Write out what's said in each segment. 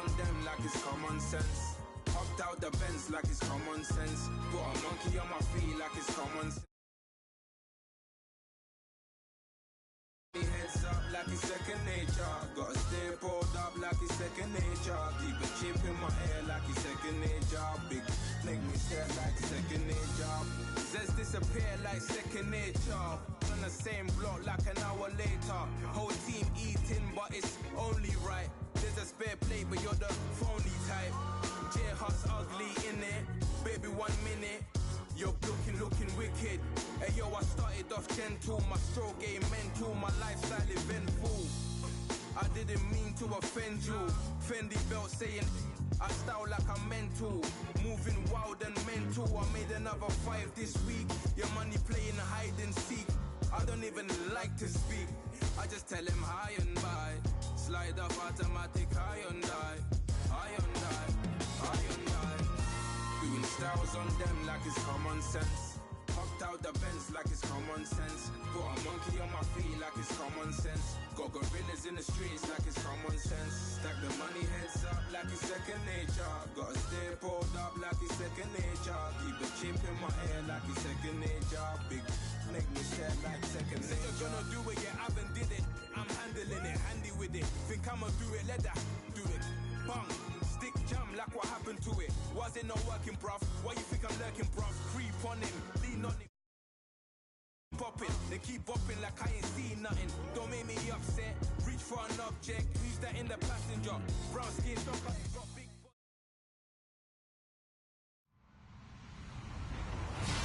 on them like it's common sense. Hopped out the Benz like it's common sense. Put a monkey on my feet like it's common sense. Heads up like it's second nature. Gotta stay pulled up like it's second nature. Keep a chip in my ear like it's second nature. Big make me stare like second nature. Says disappear like second nature. On the same block like an hour later. Whole team eating but it's only right. There's a spare plate but you're the phony type. J-Hut's ugly innit. Baby 1 minute. You're looking wicked. Hey yo, I started off gentle. My stroke game mental. My lifestyle eventful. I didn't mean to offend you. Fendi belt saying I style like I'm mental. Moving wild and mental. I made another 5 this week. Your money playing hide and seek. I don't even like to speak. I just tell him hi and bye. Slide off automatic high and die. High and die. High and die. Doing styles on them like it's common sense. Hopped out the Benz like it's common sense. Put a monkey on my feet like it's common sense. Got gorillas in the streets like it's common sense. Stack the money heads up like it's second nature. Gotta stay pulled up like it's second nature. Keep the chip in my ear like it's second nature. Big make me stare like second nature. You're gonna do it, yeah, I haven't did it. I'm handling it, handy with it. Think I'ma do it, let that do it. Bang. Stick jam like what happened to it. Was it not working, bruv? Why you think I'm lurking, bruv? Creep on him, lean on him. Popping, they keep bopping like I ain't seen nothing. Don't make me upset. Reach for an object. Who's that in the passenger? Brown skin, got big.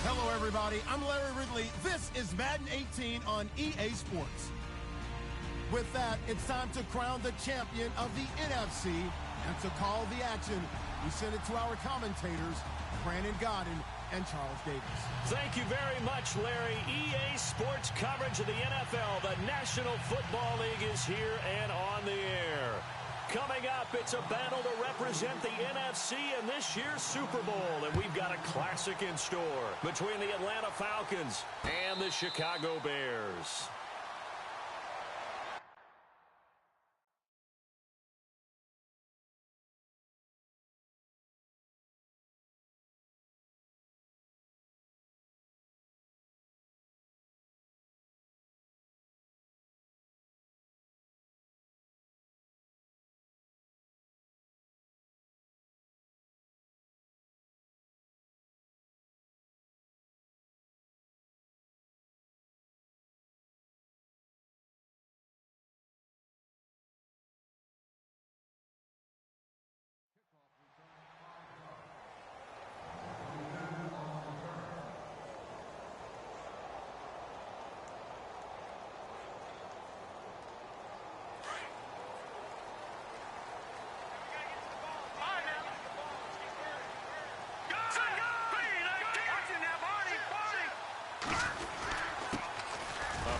Hello, everybody. I'm Larry Ridley. This is Madden 18 on EA Sports. With that, it's time to crown the champion of the NFC. And to call the action, we send it to our commentators, Brandon Godden and Charles Davis. Thank you very much, Larry. EA Sports coverage of the NFL. The National Football League is here and on the air. Coming up, it's a battle to represent the NFC in this year's Super Bowl. And we've got a classic in store between the Atlanta Falcons and the Chicago Bears.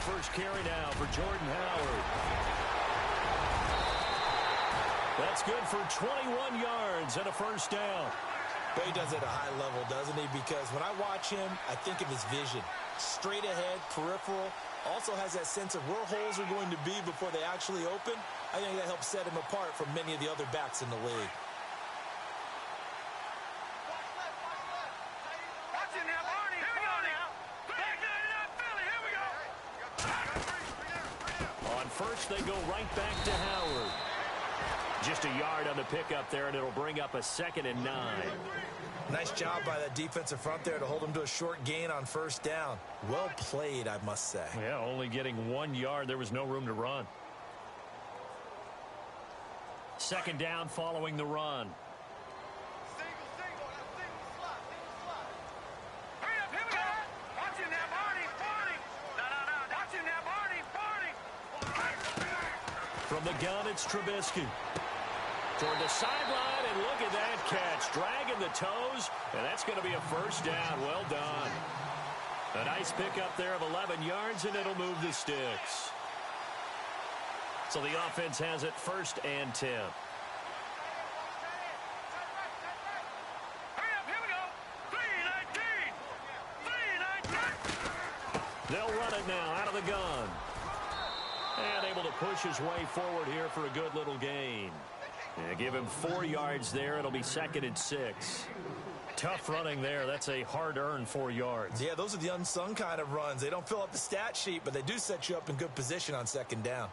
First carry now for Jordan Howard. That's good for 21 yards and a first down. But he does it at a high level, doesn't he? Because when I watch him, I think of his vision. Straight ahead, peripheral. Also has that sense of where holes are going to be before they actually open. I think that helps set him apart from many of the other backs in the league. First, they go right back to Howard. Just a yard on the pickup there, and it'll bring up a 2nd and 9. Nice job by that defensive front there to hold him to a short gain on first down. Well played, I must say. Yeah, only getting 1 yard. There was no room to run. 2nd down following the run. From the gun, it's Trubisky. Toward the sideline, and look at that catch. Dragging the toes, and that's going to be a first down. Well done. A nice pickup there of 11 yards, and it'll move the sticks. So the offense has it 1st and 10. They'll run it now out of the gun. And able to push his way forward here for a good little gain. Yeah, give him 4 yards there. It'll be 2nd and 6. Tough running there. That's a hard-earned 4 yards. Yeah, those are the unsung kind of runs. They don't fill up the stat sheet, but they do set you up in good position on 2nd down.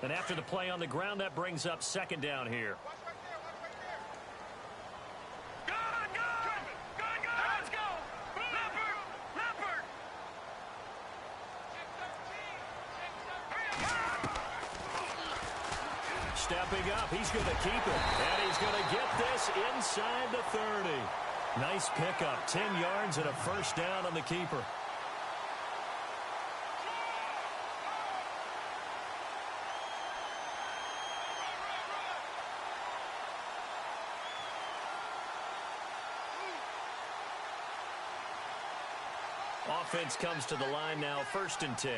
And after the play on the ground, that brings up 2nd down here. Stepping up, he's going to keep it. And he's going to get this inside the 30. Nice pickup, 10 yards and a 1st down on the keeper. Offense comes to the line now, 1st and 10.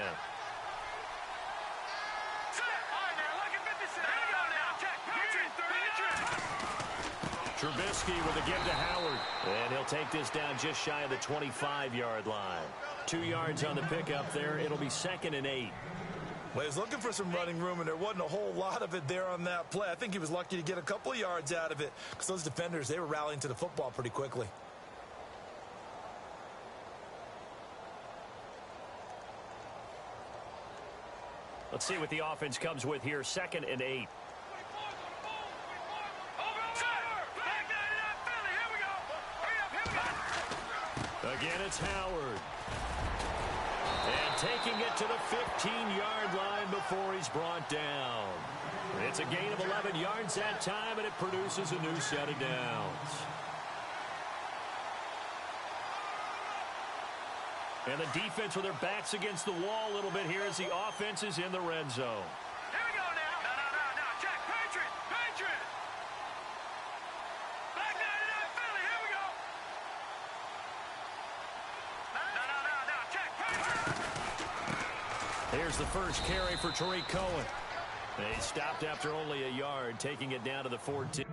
Trubisky with a give to Howard. And he'll take this down just shy of the 25-yard line. 2 yards on the pickup there. It'll be 2nd and 8. Well, he was looking for some running room, and there wasn't a whole lot of it there on that play. I think he was lucky to get a couple of yards out of it because those defenders, they were rallying to the football pretty quickly. Let's see what the offense comes with here. 2nd and 8. Again, it's Howard. And taking it to the 15-yard line before he's brought down. It's a gain of 11 yards that time, and it produces a new set of downs. And the defense with their backs against the wall a little bit here as the offense is in the red zone. Here we go now. No. Check. Patriot. Back 99 Philly. Here we go. No. Check. Patriot. Here's the first carry for Tariq Cohen. He stopped after only a yard, taking it down to the 14.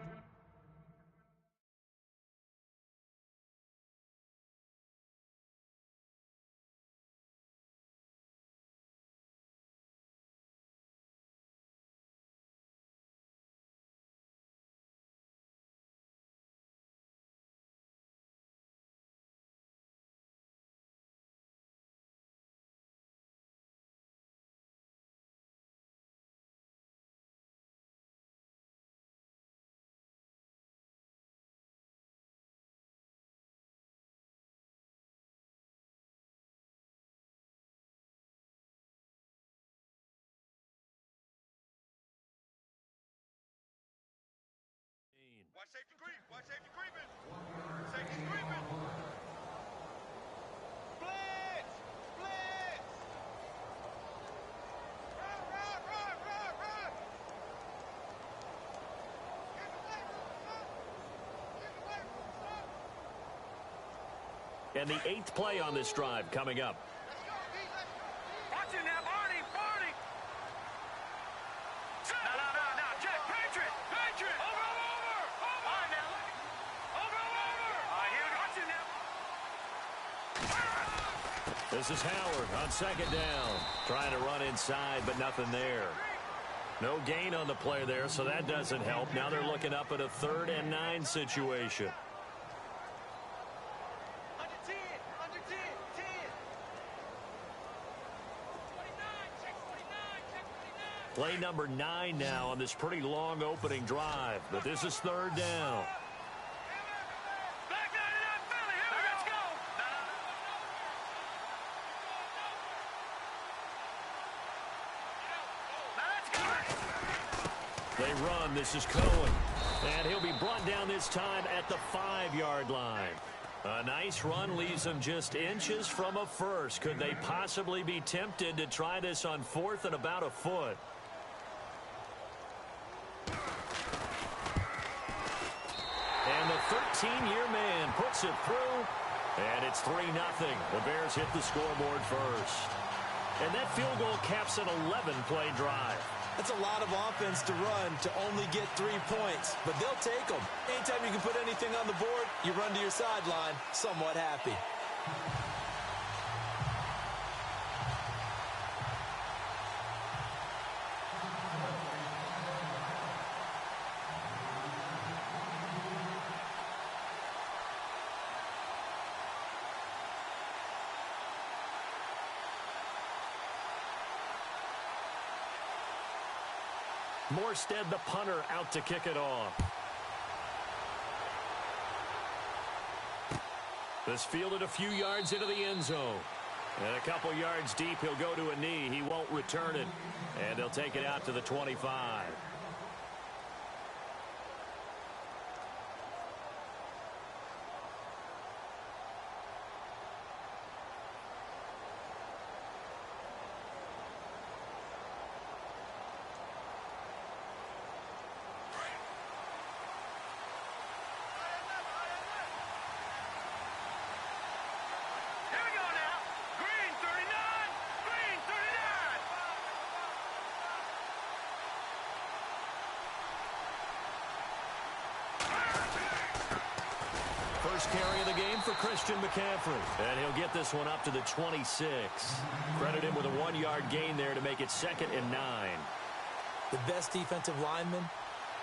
Watch safety creep. Safety creeping. Blitz. Run. And the 8th play on this drive coming up. Watch it now, Barney. No. Check. Patriot. Over. All right, now. Over. All right, here we go. Watch it now. This is Howard on 2nd down. Trying to run inside, but nothing there. No gain on the play there, so that doesn't help. Now they're looking up at a 3rd and 9 situation. Under 10. 10. 49. Check 49. Play number 9 now on this pretty long opening drive, but this is 3rd down. Back 99 Philly. Here we go. Let's go. They run. This is Cohen. And he'll be brought down this time at the 5-yard line. A nice run leaves them just inches from a first. Could they possibly be tempted to try this on 4th and about a foot? And the 13-year man puts it through. And it's 3-0. The Bears hit the scoreboard first. And that field goal caps an 11-play drive. That's a lot of offense to run to only get 3 points, but they'll take them. Anytime you can put anything on the board, you run to your sideline somewhat happy. Morstead, the punter, out to kick it off. This fielded a few yards into the end zone. And a couple yards deep, he'll go to a knee. He won't return it. And they'll take it out to the 25. First carry of the game for Christian McCaffrey. And he'll get this one up to the 26. Credit him with a 1-yard gain there to make it 2nd and 9. The best defensive linemen,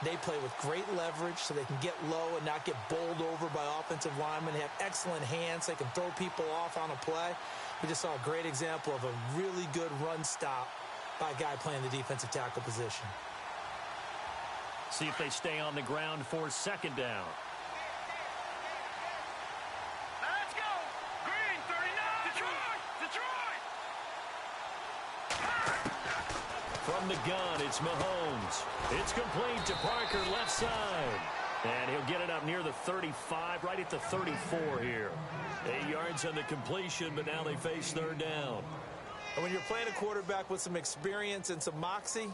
they play with great leverage so they can get low and not get bowled over by offensive linemen. They have excellent hands. They can throw people off on a play. We just saw a great example of a really good run stop by a guy playing the defensive tackle position. See if they stay on the ground for 2nd down. Let's go! Green, 39! Detroit! From the gun, it's Mahomes. It's complete to Parker, left side. And he'll get it up near the 35, right at the 34 here. 8 yards on the completion, but now they face 3rd down. And when you're playing a quarterback with some experience and some moxie,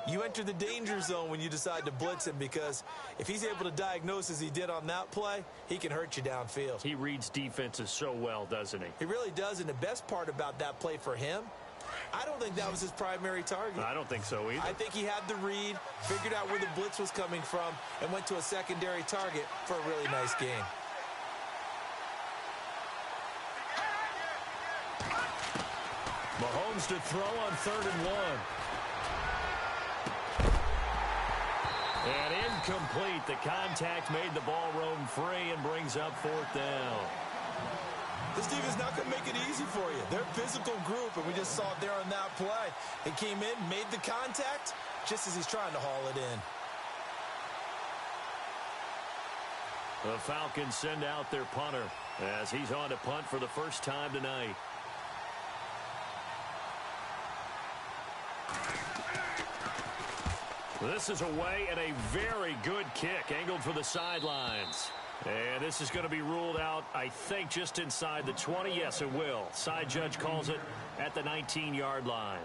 you enter the danger zone when you decide to blitz him, because if he's able to diagnose as he did on that play, he can hurt you downfield. He reads defenses so well, doesn't he? He really does, and the best part about that play for him, I don't think that was his primary target. I don't think so either. I think he had the read, figured out where the blitz was coming from, and went to a secondary target for a really nice gain. Mahomes to throw on 3rd and 1. And incomplete. The contact made the ball roam free and brings up 4th down. This team is not going to make it easy for you. They're a physical group, and we just saw it there on that play. He came in, made the contact, just as he's trying to haul it in. The Falcons send out their punter as he's on to punt for the first time tonight. This is away and a very good kick angled for the sidelines. And this is going to be ruled out, I think, just inside the 20. Yes, it will. Side judge calls it at the 19-yard line.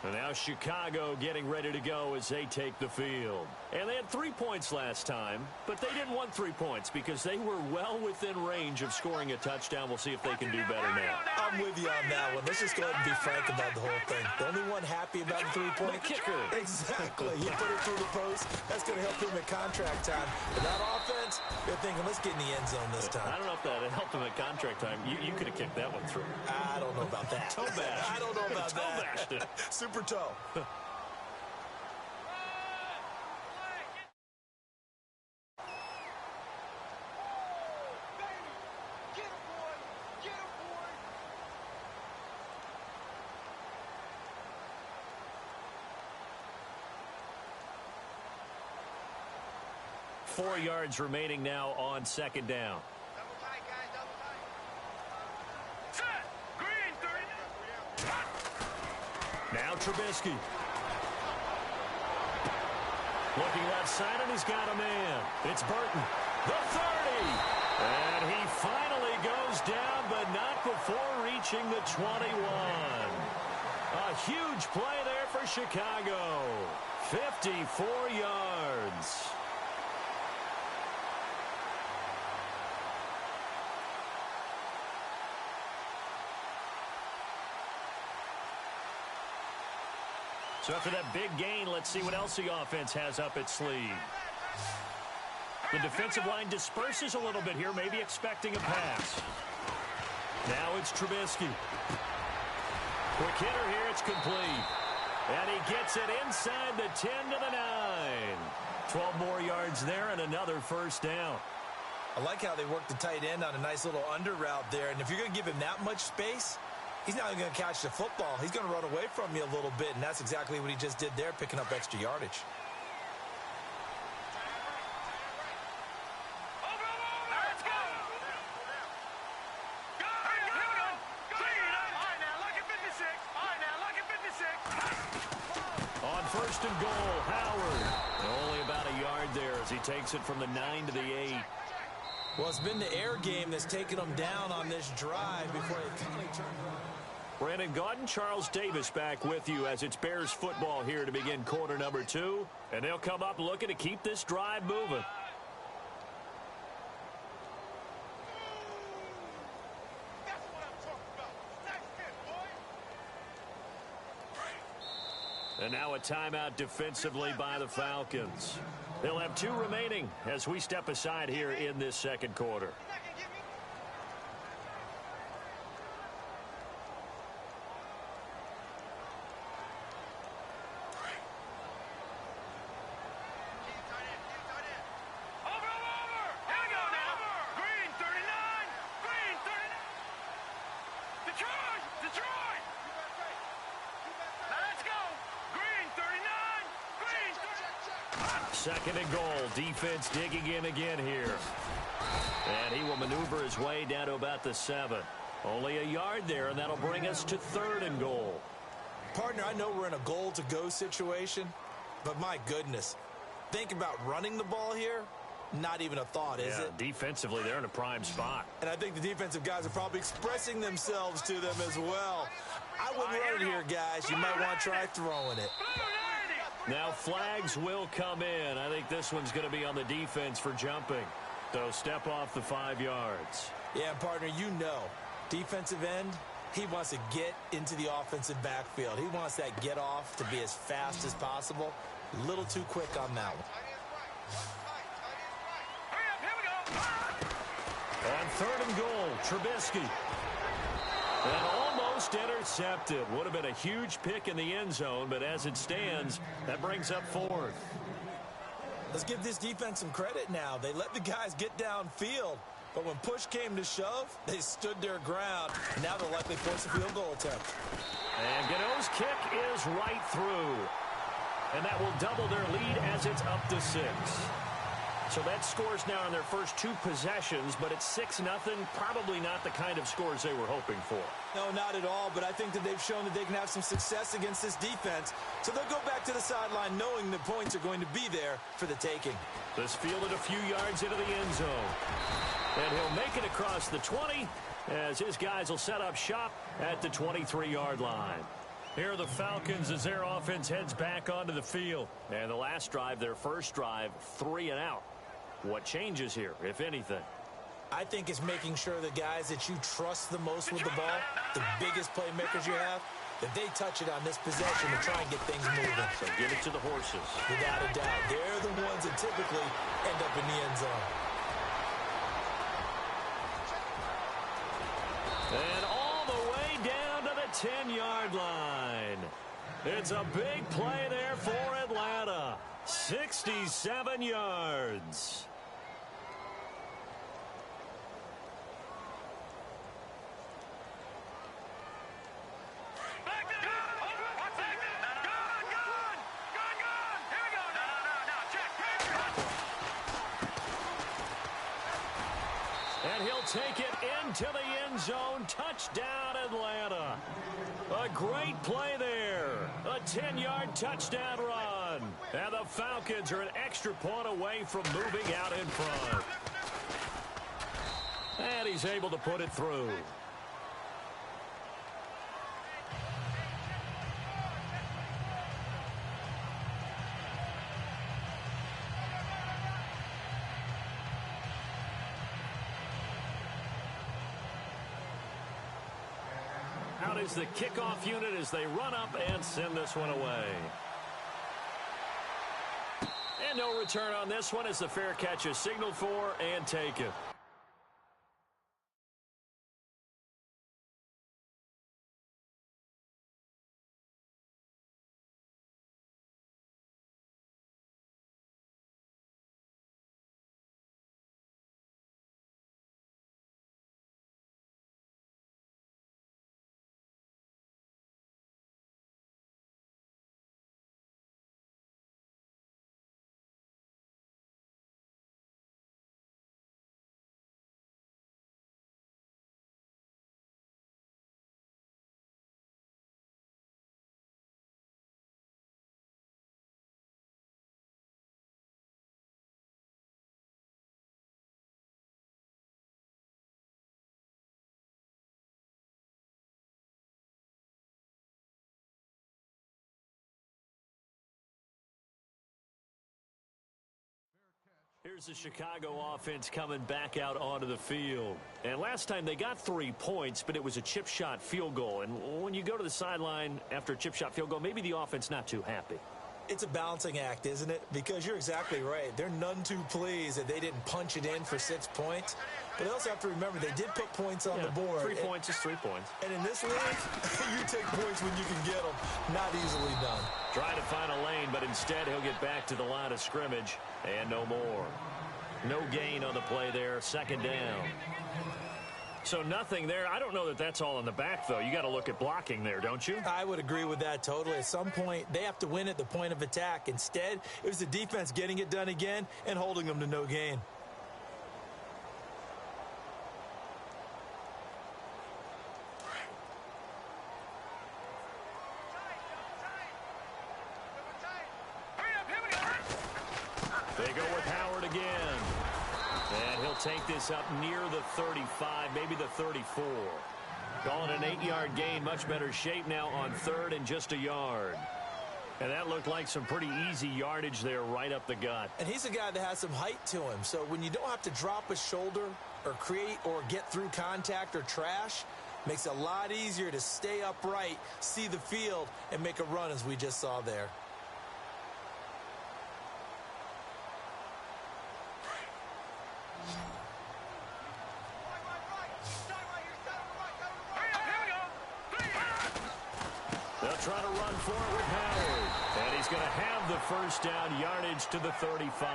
And now Chicago getting ready to go as they take the field. And they had 3 points last time, but they didn't want 3 points because they were well within range of scoring a touchdown. We'll see if they can do better now. I'm with you on that one. Let's just go ahead and be frank about the whole thing. The only one happy about the 3-point kicker. Exactly. He put it through the post. That's going to help him at contract time. But that offense, they're thinking, let's get in the end zone this time. I don't know if that helped him at contract time. You could have kicked that one through. I don't know about that. Toe bash. I don't know about Toe that. bashed it. Super toe. Four yards remaining now on 2nd down. Double tight, guys, double tight. Set! Green, 30. Now Trubisky. Looking left side, and he's got a man. It's Burton. The 30. And he finally goes down, but not before reaching the 21. A huge play there for Chicago. 54 yards. So after that big gain, let's see what else the offense has up its sleeve. The defensive line disperses a little bit here, maybe expecting a pass. Now it's Trubisky. Quick hitter here. It's complete. And he gets it inside the 10 to the 9. 12 more yards there and another first down. I like how they work the tight end on a nice little under route there. And if you're going to give him that much space, he's not even going to catch the football. He's going to run away from you a little bit, and that's exactly what he just did there, picking up extra yardage. On first and goal, Howard. Only about a yard there as he takes it from the 9 to the 8. Well, it's been the air game that's taken them down on this drive before they finally turned around. Brandon Gaudin, Charles Davis back with you as it's Bears football here to begin quarter number 2. And they'll come up looking to keep this drive moving. And now a timeout defensively by the Falcons. They'll have 2 remaining as we step aside here in this second quarter. Second and goal. Defense digging in again here. And he will maneuver his way down to about the 7. Only a yard there, and that'll bring us to third and goal. Partner, I know we're in a goal-to-go situation, but my goodness. Think about running the ball here. Not even a thought, is it? Defensively, they're in a prime spot. And I think the defensive guys are probably expressing themselves to them as well. I wouldn't run it here, guys. You might want to try throwing it. Now flags will come in. I think this one's going to be on the defense for jumping. So step off the 5 yards. Yeah, partner, you know, defensive end, he wants to get into the offensive backfield. He wants that get off to be as fast as possible. A little too quick on that one. On third and goal, Trubisky. And almost intercepted. Would have been a huge pick in the end zone, but as it stands, that brings up fourth. Let's give this defense some credit now. They let the guys get downfield, but when push came to shove, they stood their ground. Now they'll likely force a field goal attempt. And Gano's kick is right through. And that will double their lead as it's up to 6. So that scores now in their first 2 possessions, but it's 6-0. Probably not the kind of scores they were hoping for. No, not at all, but I think that they've shown that they can have some success against this defense. So they'll go back to the sideline knowing the points are going to be there for the taking. This fielded a few yards into the end zone. And he'll make it across the 20 as his guys will set up shop at the 23-yard line. Here are the Falcons as their offense heads back onto the field. And the last drive, their first drive, 3 and out. What changes here, if anything? I think it's making sure the guys that you trust the most with the ball, the biggest playmakers you have, that they touch it on this possession to try and get things moving. So give it to the horses. Without a doubt. They're the ones that typically end up in the end zone. And all the way down to the 10-yard line. It's a big play there for Atlanta. 67 yards. And he'll take it into the end zone. Touchdown, Atlanta. A great play there. A 10-yard touchdown run. And the Falcons are an extra point away from moving out in front. And he's able to put it through. Out is the kickoff unit as they run up and send this one away. And no return on this one as the fair catch is signaled for and taken. Here's the Chicago offense coming back out onto the field. And last time they got 3 points, but it was a chip shot field goal. And when you go to the sideline after a chip shot field goal, maybe the offense not too happy. It's a balancing act, isn't it? Because you're exactly right. They're none too pleased that they didn't punch it in for 6 points. But they also have to remember they did put points on the board. 3 points is 3 points. And in this league, you take points when you can get them. Not easily done. Trying to find a lane, but instead he'll get back to the line of scrimmage and no more. No gain on the play there. 2nd down. So nothing there. I don't know that that's all in the back, though. You got to look at blocking there, don't you? I would agree with that totally. At some point, they have to win at the point of attack. Instead, it was the defense getting it done again and holding them to no gain. They go with Howard again. And he'll take this up near the 35, maybe the 34. Calling an 8-yard gain, much better shape now on 3rd and just a yard. And that looked like some pretty easy yardage there right up the gut. And he's a guy that has some height to him. So when you don't have to drop a shoulder or create or get through contact or trash, makes it a lot easier to stay upright, see the field, and make a run as we just saw there. They'll try to run for it with Howard. And he's going to have the first down, yardage to the 35.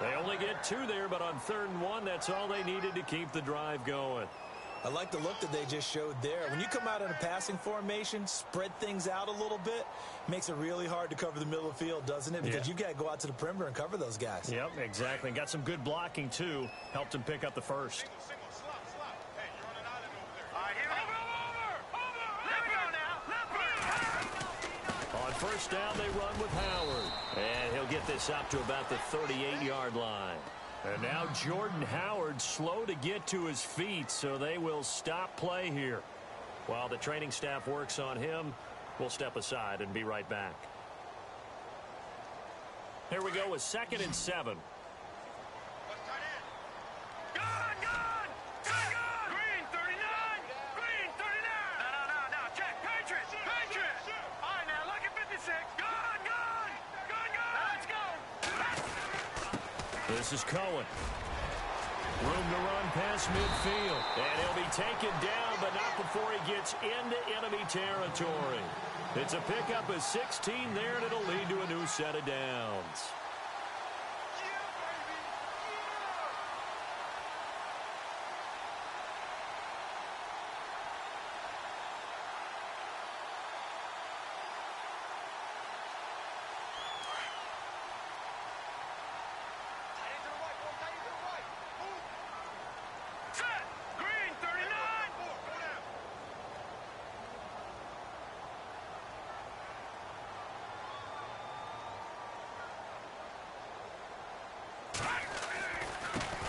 They only get 2 there, but on 3rd and 1, that's all they needed to keep the drive going. I like the look that they just showed there. When you come out in a passing formation, spread things out a little bit, makes it really hard to cover the middle of the field, doesn't it? Because you've got to go out to the perimeter and cover those guys. Yep, exactly. And got some good blocking, too. Helped him pick up the first. On 1st down, they run with Howard. And he'll get this up to about the 38-yard line. And now Jordan Howard slow to get to his feet, so they will stop play here. While the training staff works on him, we'll step aside and be right back. Here we go with 2nd and 7. This is Cohen. Room to run past midfield. And he'll be taken down, but not before he gets into enemy territory. It's a pickup of 16 there, and it'll lead to a new set of downs.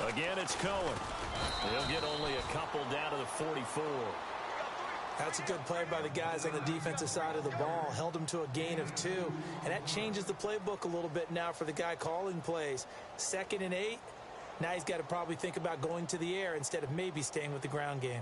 Again, it's Cohen. He'll get only a couple down to the 44. That's a good play by the guys on the defensive side of the ball. Held him to a gain of 2. And that changes the playbook a little bit now for the guy calling plays. 2nd and 8. Now he's got to probably think about going to the air instead of maybe staying with the ground game.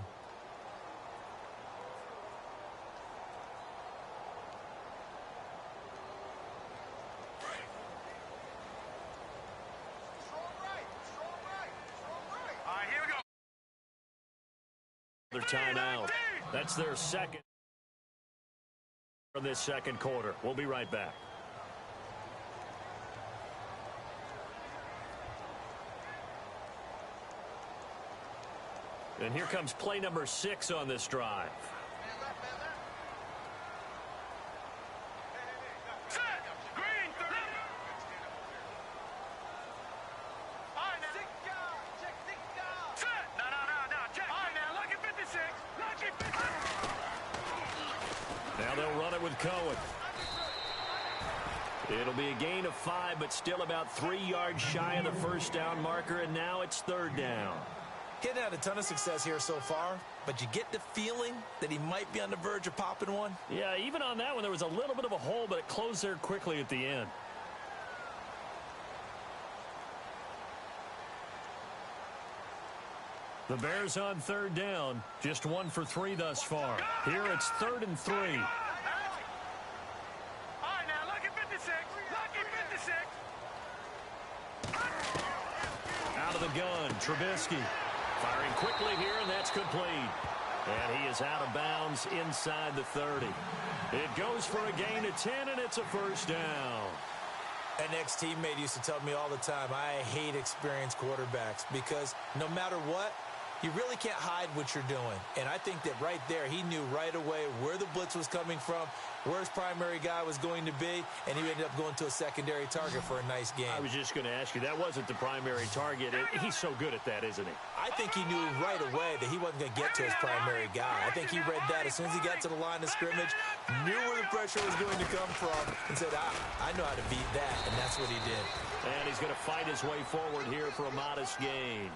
Their timeout. That's their second for this second quarter. We'll be right back. And here comes play number 6 on this drive. Now they'll run it with Cohen. It'll be a gain of 5, but still about 3 yards shy of the first down marker, and now it's 3rd down. He hadn't had a ton of success here so far, but you get the feeling that he might be on the verge of popping one. Yeah, even on that one, there was a little bit of a hole, but it closed there quickly at the end. The Bears on third down, just 1 for 3 thus far. Here it's 3rd and 3. All right, now lucky 56. Lucky 56. Out of the gun, Trubisky. Firing quickly here, and that's complete. And he is out of bounds inside the 30. It goes for a gain of 10, and it's a first down. An ex-teammate used to tell me all the time, I hate experienced quarterbacks because no matter what, you really can't hide what you're doing. And I think that right there, he knew right away where the blitz was coming from, where his primary guy was going to be, and he ended up going to a secondary target for a nice game. I was just going to ask you, that wasn't the primary target. He's so good at that, isn't he? I think he knew right away that he wasn't going to get to his primary guy. I think he read that as soon as he got to the line of scrimmage, knew where the pressure was going to come from, and said, I know how to beat that, and that's what he did. And he's going to fight his way forward here for a modest gain.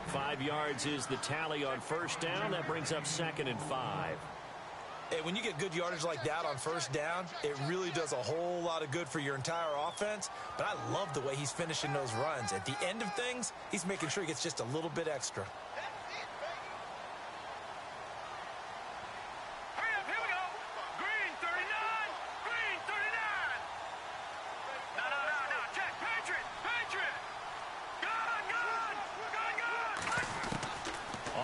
5 yards is the tally on first down. That brings up 2nd and 5. Hey, when you get good yardage like that on first down, it really does a whole lot of good for your entire offense. But I love the way he's finishing those runs. At the end of things, he's making sure he gets just a little bit extra. Hurry up, here we go. Green 39. Green 39. No. Check. Patriot. Gun.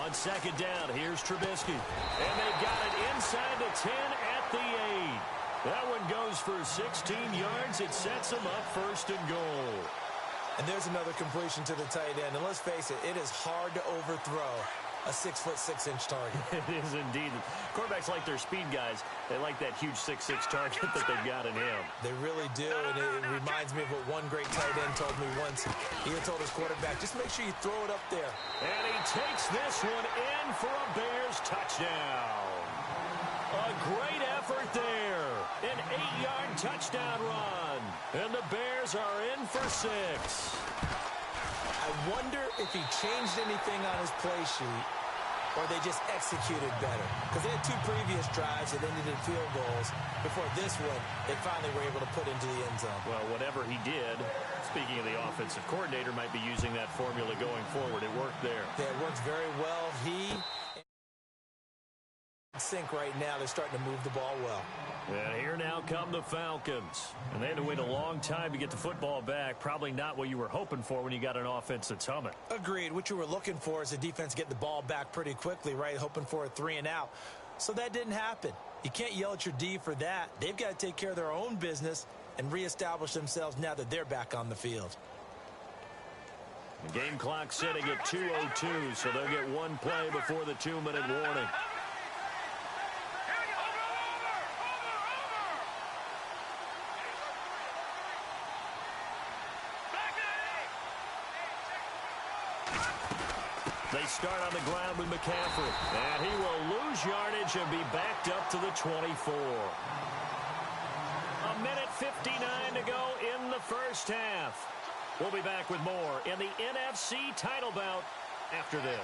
On second down, here's Trubisky. And they've got it inside the 10 at the 8. That one goes for 16 yards. It sets them up 1st and goal. And there's another completion to the tight end. And let's face it is hard to overthrow a 6'6" target. It is indeed. Quarterbacks like their speed guys. They like that huge 6'6" target that they've got in him. They really do, and it reminds me of what one great tight end told me once. He had told his quarterback, just make sure you throw it up there. And he takes this one in for a Bears touchdown. A great effort there. An 8-yard touchdown run. And the Bears are in for 6. I wonder if he changed anything on his play sheet or they just executed better. Because they had 2 previous drives that ended in field goals. Before this one, they finally were able to put into the end zone. Well, whatever he did, speaking of the offensive coordinator, might be using that formula going forward. It worked there. Yeah, it works very well. He sync right now. They're starting to move the ball well. And here now come the Falcons. And they had to wait a long time to get the football back. Probably not what you were hoping for when you got an offense that's humming. Agreed. What you were looking for is the defense get the ball back pretty quickly, right? Hoping for a 3 and out. So that didn't happen. You can't yell at your D for that. They've got to take care of their own business and reestablish themselves now that they're back on the field. The game clock sitting at 2:02, so they'll get one play before the 2-minute warning. They start on the ground with McCaffrey. And he will lose yardage and be backed up to the 24. 1:59 to go in the first half. We'll be back with more in the NFC title bout after this.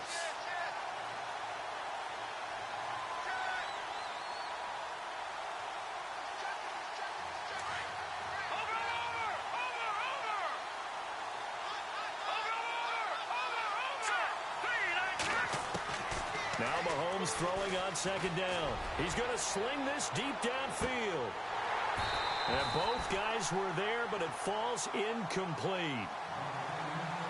Now Mahomes throwing on second down. He's going to sling this deep downfield. And both guys were there, but it falls incomplete.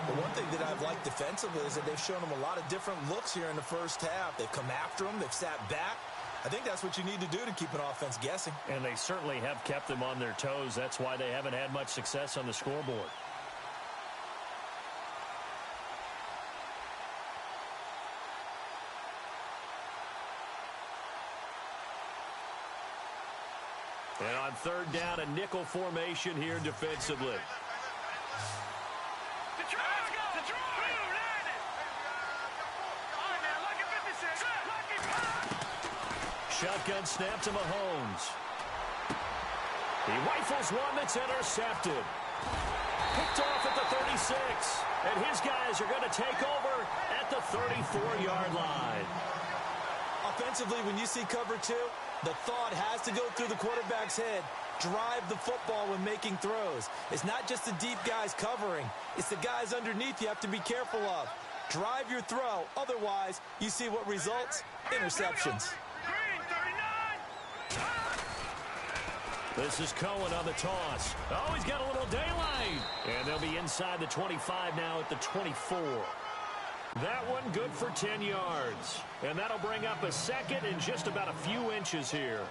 The one thing that I've liked defensively is that they've shown them a lot of different looks here in the first half. They've come after them. They've sat back. I think that's what you need to do to keep an offense guessing. And they certainly have kept them on their toes. That's why they haven't had much success on the scoreboard. And on third down, a nickel formation here defensively. Shotgun snap to Mahomes. He rifles one that's intercepted. Picked off at the 36. And his guys are going to take over at the 34-yard line. Offensively, when you see cover 2, the thought has to go through the quarterback's head. Drive the football when making throws. It's not just the deep guys covering. It's the guys underneath you have to be careful of. Drive your throw. Otherwise, you see what results? Interceptions. Green 39. This is Cohen on the toss. Oh, he's got a little daylight. And they'll be inside the 25 now at the 24. That one good for 10 yards. And that'll bring up a second and just about a few inches here.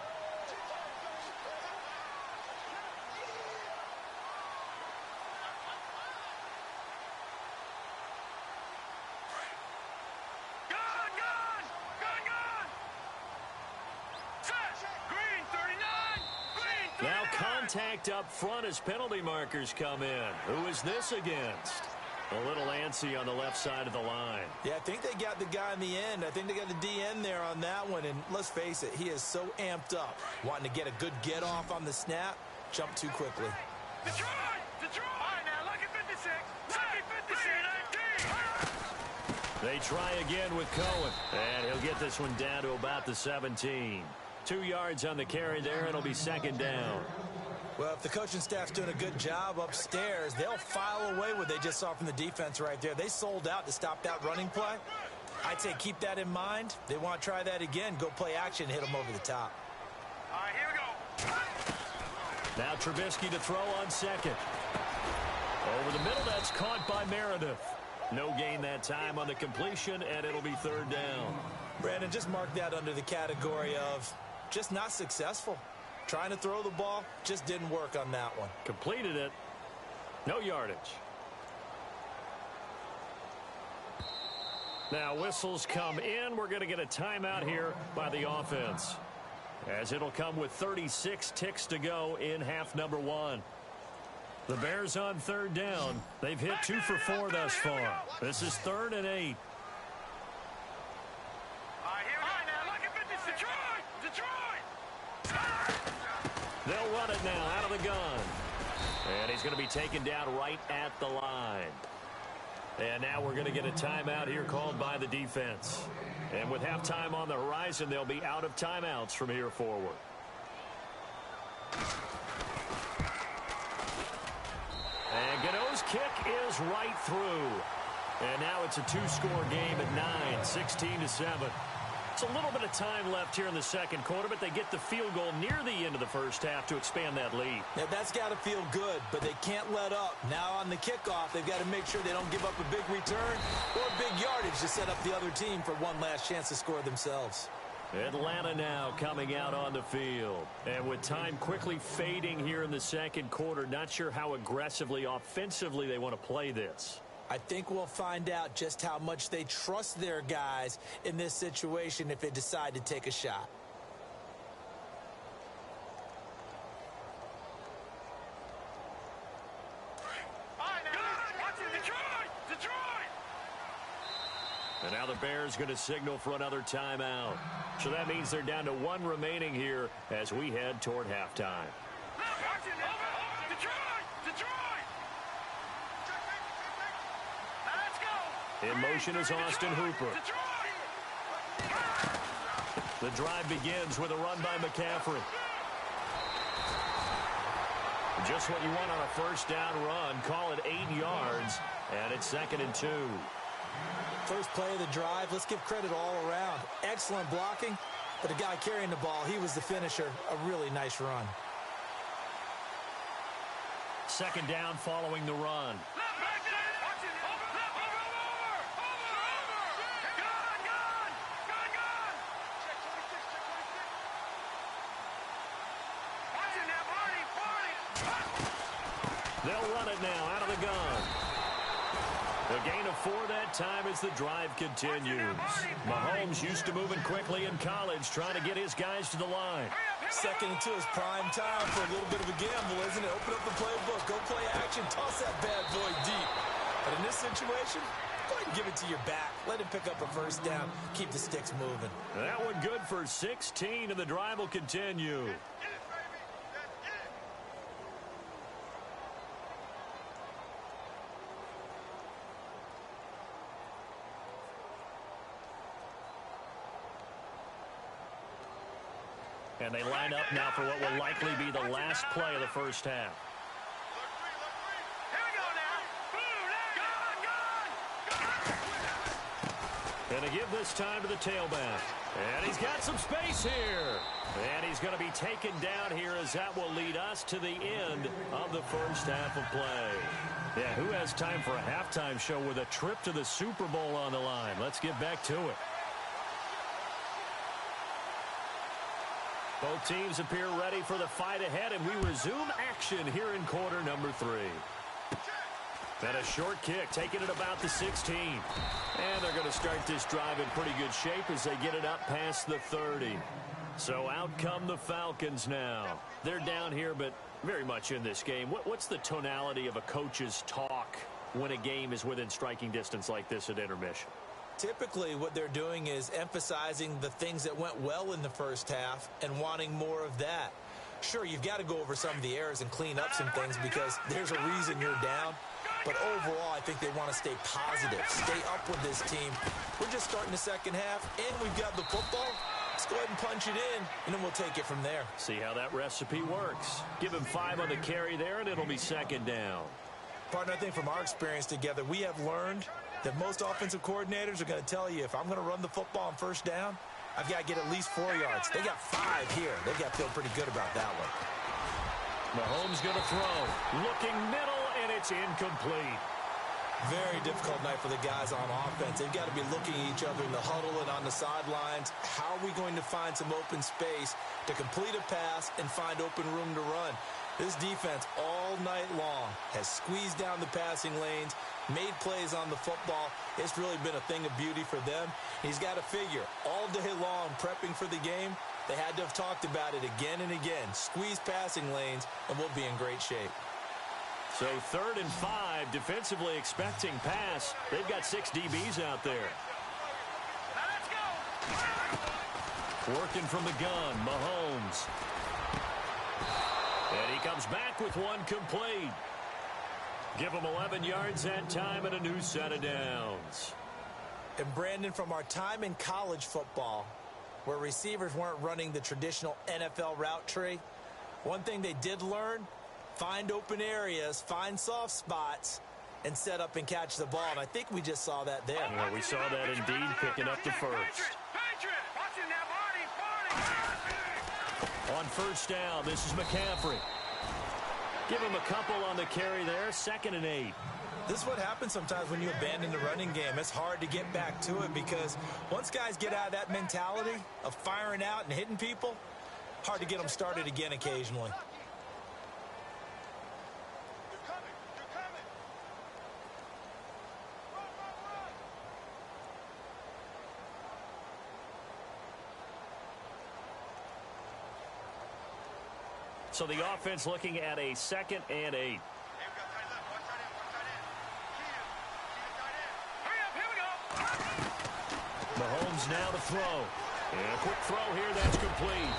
Now contact up front as penalty markers come in. Who is this against? A little antsy on the left side of the line. Yeah, I think they got the guy in the end. I think they got the DN there on that one. And let's face it, he is so amped up. Wanting to get a good get off on the snap. Jump too quickly. Detroit! Detroit! All right, now, look at 56. Look at 56. They try again with Cohen. And he'll get this one down to about the 17. 2 yards on the carry there. It'll be second down. Well, if the coaching staff's doing a good job upstairs, they'll file away what they just saw from the defense right there. They sold out to stop that running play. I'd say keep that in mind. They want to try that again. Go play action, hit them over the top. All right, here we go. Now Trubisky to throw on second. Over the middle, that's caught by Meredith. No gain that time on the completion, and it'll be third down. Brandon, just mark that under the category of just not successful. Trying to throw the ball, just didn't work on that one. Completed it. No yardage. Now whistles come in. We're going to get a timeout here by the offense, as it'll come with 36 ticks to go in half number one. The Bears on third down. They've hit 2 for 4 thus far. This is 3rd and 8. They'll run it now out of the gun. And he's going to be taken down right at the line. And now we're going to get a timeout here called by the defense. And with halftime on the horizon, they'll be out of timeouts from here forward. And Gano's kick is right through. And now it's a 2-score game at 9, 16-7. It's a little bit of time left here in the second quarter, but they get the field goal near the end of the first half to expand that lead. Now, that's got to feel good, but they can't let up. Now on the kickoff, they've got to make sure they don't give up a big return or big yardage to set up the other team for one last chance to score themselves. Atlanta now coming out on the field. And with time quickly fading here in the second quarter, not sure how aggressively, offensively they want to play this. I think we'll find out just how much they trust their guys in this situation if they decide to take a shot. And now the Bears going to signal for another timeout. So that means they're down to 1 remaining here as we head toward halftime. In motion is Austin Hooper. The drive begins with a run by McCaffrey. Just what you want on a first down run. Call it 8 yards, and it's 2nd and 2. First play of the drive, let's give credit all around. Excellent blocking, but the guy carrying the ball, he was the finisher. A really nice run. 2nd down following the run. They'll run it now out of the gun. A gain of 4 that time as the drive continues. Mahomes used to moving quickly in college, trying to get his guys to the line. 2nd and 2 is prime time for a little bit of a gamble, isn't it? Open up the playbook, go play action, toss that bad boy deep. But in this situation, go ahead and give it to your back. Let him pick up a first down, keep the sticks moving. That one good for 16, and the drive will continue. And they line up now for what will likely be the last play of the first half. Here we go now. Going to give this time to the tailback. And he's got some space here. And he's going to be taken down here as that will lead us to the end of the first half of play. Yeah, who has time for a halftime show with a trip to the Super Bowl on the line? Let's get back to it. Both teams appear ready for the fight ahead, and we resume action here in quarter number 3. And a short kick, taking it about the 16. And they're going to start this drive in pretty good shape as they get it up past the 30. So out come the Falcons now. They're down here, but very much in this game. What's the tonality of a coach's talk when a game is within striking distance like this at intermission? Typically, what they're doing is emphasizing the things that went well in the first half and wanting more of that. Sure, you've got to go over some of the errors and clean up some things because there's a reason you're down. But overall, I think they want to stay positive, stay up with this team. We're just starting the second half, and we've got the football. Let's go ahead and punch it in, and then we'll take it from there. See how that recipe works. Give him 5 on the carry there, and it'll be second down. Partner, I think from our experience together, we have learned that most offensive coordinators are going to tell you, if I'm going to run the football on first down, I've got to get at least 4 yards. They got 5 here. They've got to feel pretty good about that one. Mahomes going to throw. Looking middle, and it's incomplete. Very difficult night for the guys on offense. They've got to be looking at each other in the huddle and on the sidelines. How are we going to find some open space to complete a pass and find open room to run? This defense all night long has squeezed down the passing lanes, made plays on the football. It's really been a thing of beauty for them. He's got to figure, all day long prepping for the game, they had to have talked about it again and again. Squeeze passing lanes, and we'll be in great shape. So 3rd and 5, defensively expecting pass. They've got 6 DBs out there. Now let's go. Working from the gun, Mahomes. And he comes back with one complete. Give him 11 yards that time and a new set of downs. And Brandon, from our time in college football, where receivers weren't running the traditional NFL route tree, one thing they did learn, find open areas, find soft spots, and set up and catch the ball. And I think we just saw that there. Yeah, we saw that indeed, picking up the first. On first down, this is McCaffrey. Give him a couple on the carry there, 2nd and 8. This is what happens sometimes when you abandon the running game. It's hard to get back to it because once guys get out of that mentality of firing out and hitting people, hard to get them started again occasionally. So the offense looking at a 2nd and 8. Mahomes now to throw. And a quick throw here, that's complete.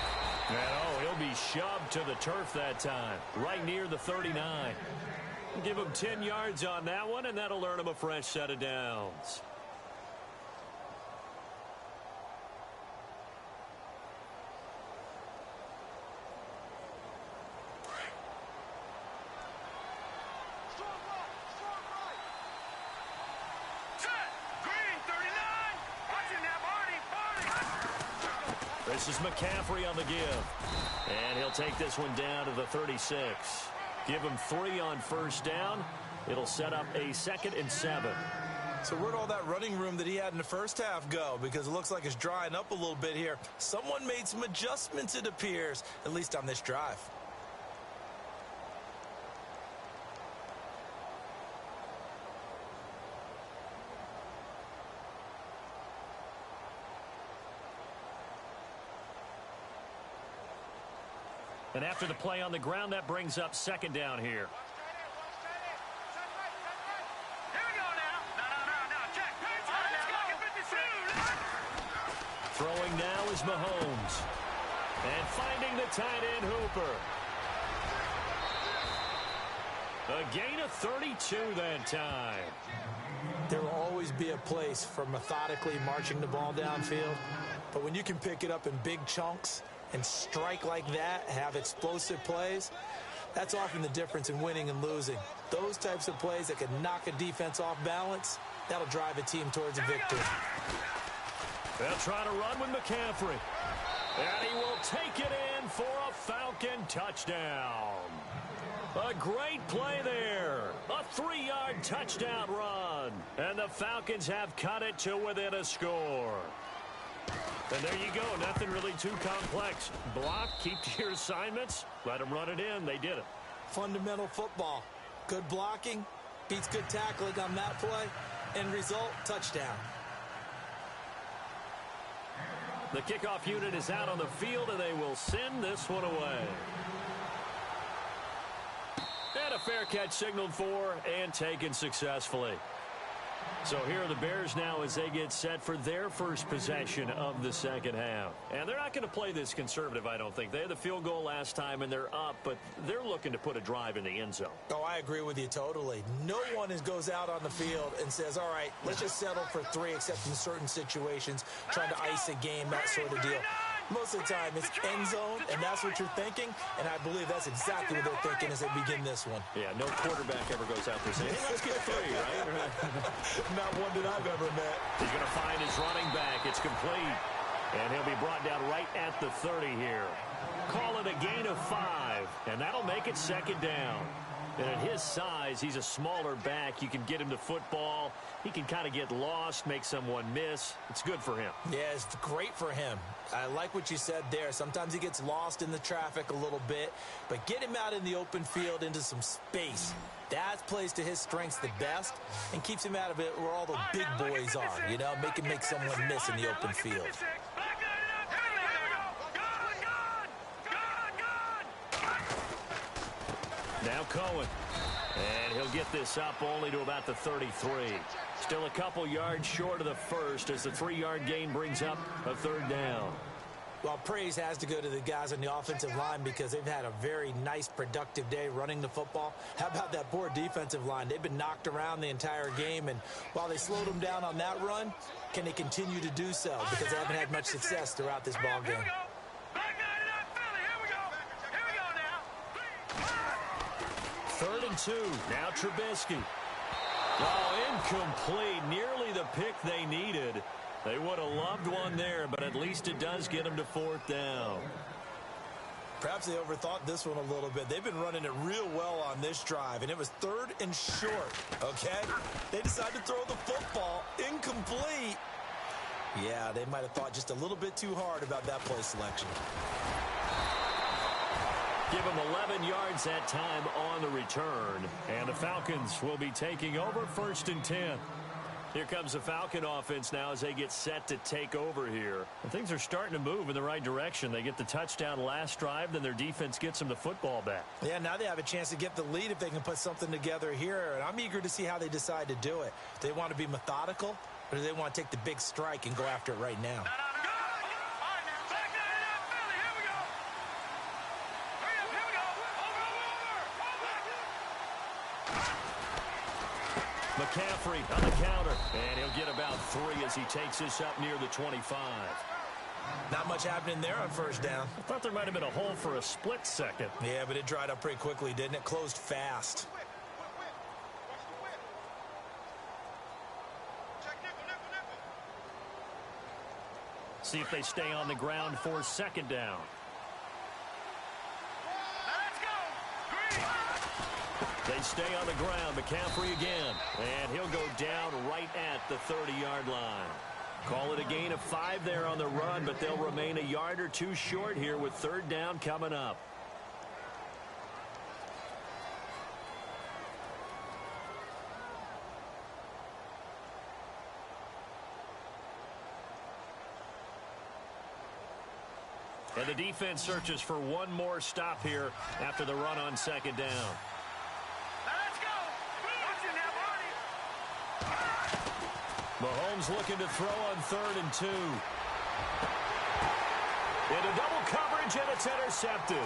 And he'll be shoved to the turf that time, right near the 39. Give him 10 yards on that one, and that'll earn him a fresh set of downs. This is McCaffrey on the give. And he'll take this one down to the 36. Give him 3 on first down. It'll set up a 2nd and 7. So where'd all that running room that he had in the first half go? Because it looks like it's drying up a little bit here. Someone made some adjustments, it appears, at least on this drive. And after the play on the ground, that brings up 2nd down here. Here we go now. No. Check. Throwing now is Mahomes. And finding the tight end Hooper. A gain of 32 that time. There will always be a place for methodically marching the ball downfield. But when you can pick it up in big chunks and strike like that, have explosive plays, that's often the difference in winning and losing. Those types of plays that can knock a defense off balance, that'll drive a team towards a victory. They'll try to run with McCaffrey. And he will take it in for a Falcon touchdown. A great play there. A 3-yard touchdown run. And the Falcons have cut it to within a score. And there you go. Nothing really too complex. Block, keep to your assignments, let them run it in. They did it. Fundamental football. Good blocking, beats good tackling on that play. End result, touchdown. The kickoff unit is out on the field, and they will send this one away. And a fair catch signaled for and taken successfully. So here are the Bears now as they get set for their first possession of the second half. And they're not going to play this conservative, I don't think. They had the field goal last time, and they're up, but they're looking to put a drive in the end zone. Oh, I agree with you totally. No one goes out on the field and says, all right, let's just settle for 3, except in certain situations, trying to ice a game, that sort of deal. Most of the time, it's end zone, and that's what you're thinking, and I believe that's exactly what they're thinking as they begin this one. Yeah, no quarterback ever goes out there saying, hey, let's get 3, right? Not one that I've ever met. He's going to find his running back. It's complete, and he'll be brought down right at the 30 here. Call it a gain of 5, and that'll make it second down. And at his size, he's a smaller back. You can get him to football. He can kind of get lost, make someone miss. It's good for him. Yeah, it's great for him. I like what you said there. Sometimes he gets lost in the traffic a little bit, but get him out in the open field into some space. That plays to his strengths the best and keeps him out of it where all the big boys are, you know, make him make someone miss in the open field. Now Cohen, and he'll get this up only to about the 33. Still a couple yards short of the first as the 3-yard gain brings up a third down. Well, praise has to go to the guys on the offensive line because they've had a very nice, productive day running the football. How about that poor defensive line? They've been knocked around the entire game, and while they slowed them down on that run, can they continue to do so? Because they haven't had much success throughout this ball game. 3rd and 2. Now Trubisky. Oh, incomplete. Nearly the pick they needed. They would have loved one there, but at least it does get them to 4th down. Perhaps they overthought this one a little bit. They've been running it real well on this drive, and it was 3rd and short, okay? They decided to throw the football incomplete. Yeah, they might have thought just a little bit too hard about that play selection. Give them 11 yards that time on the return. And the Falcons will be taking over 1st and 10. Here comes the Falcon offense now as they get set to take over here. And things are starting to move in the right direction. They get the touchdown last drive, then their defense gets them the football back. Yeah, now they have a chance to get the lead if they can put something together here. And I'm eager to see how they decide to do it. Do they want to be methodical, or do they want to take the big strike and go after it right now? McCaffrey on the counter, and he'll get about 3 as he takes this up near the 25. Not much happening there on 1st down. I thought there might have been a hole for a split second. Yeah, but it dried up pretty quickly, didn't it? Closed fast. See if they stay on the ground for 2nd down. They stay on the ground. McCaffrey again. And he'll go down right at the 30-yard line. Call it a gain of 5 there on the run, but they'll remain a yard or 2 short here with 3rd down coming up. And the defense searches for one more stop here after the run on 2nd down. Mahomes looking to throw on 3rd and 2. Into double coverage, and it's intercepted.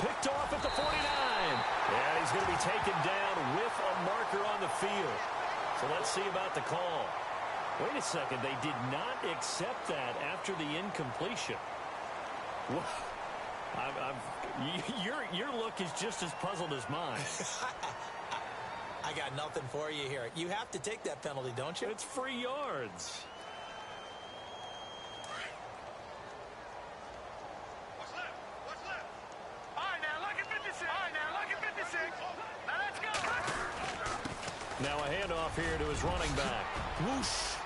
Picked off at the 49. And he's going to be taken down with a marker on the field. So let's see about the call. Wait a second. They did not accept that after the incompletion. Your look is just as puzzled as mine. I got nothing for you here. You have to take that penalty, don't you? It's free yards. handoff here to his running back. Whoosh.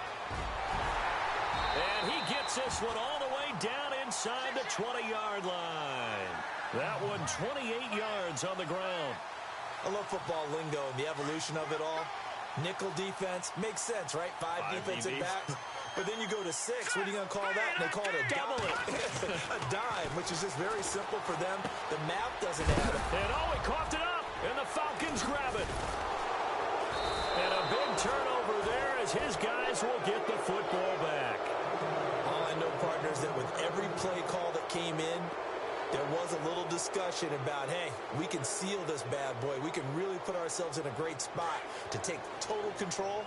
And he gets this one all the way down inside the 20-yard line. That one 28 yards on the ground. I love football lingo and the evolution of it all. Nickel defense makes sense, right? Five defensive backs. But then you go to 6. What are you going to call that? And they call it a double dime. A dime, which is just very simple for them. The math doesn't add up. And he coughed it up. And the Falcons grab it. And a big turnover there as his guys will get the football back. All I know, partners, that with every play call that came in, there was a little discussion about, hey, we can seal this bad boy. We can really put ourselves in a great spot to take total control,